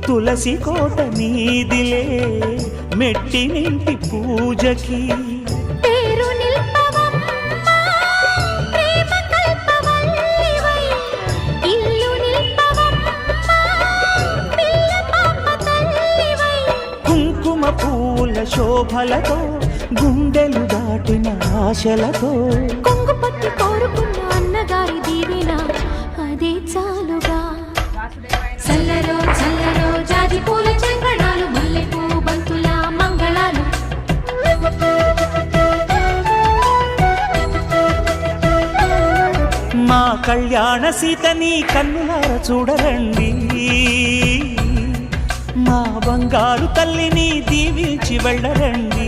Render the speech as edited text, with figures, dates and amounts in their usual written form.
తులసి కోట నీదిలే మెట్టినింటి పూజకి పేరు నిల్పవమ్మ ప్రేమ కల్పవల్లివై ఇల్లు నిల్పవమ్మ పిల్ల పాప తల్లివై కుంకుమ పూల శోభలతో గుండెలు దాటిన ఆశలతో కొంగు పట్టి కోరుకున్న అన్నగారి దీవెన అదే చాలుగా చల్లరో చల్లరో జాజి పూల చంద్రణాలు మల్లెపూ బంతుల మంగళాలు మా కళ్యాణ సీతని కన్నులార చూడరండి మా బంగారు తల్లిని దీవించి వెళ్ళరండి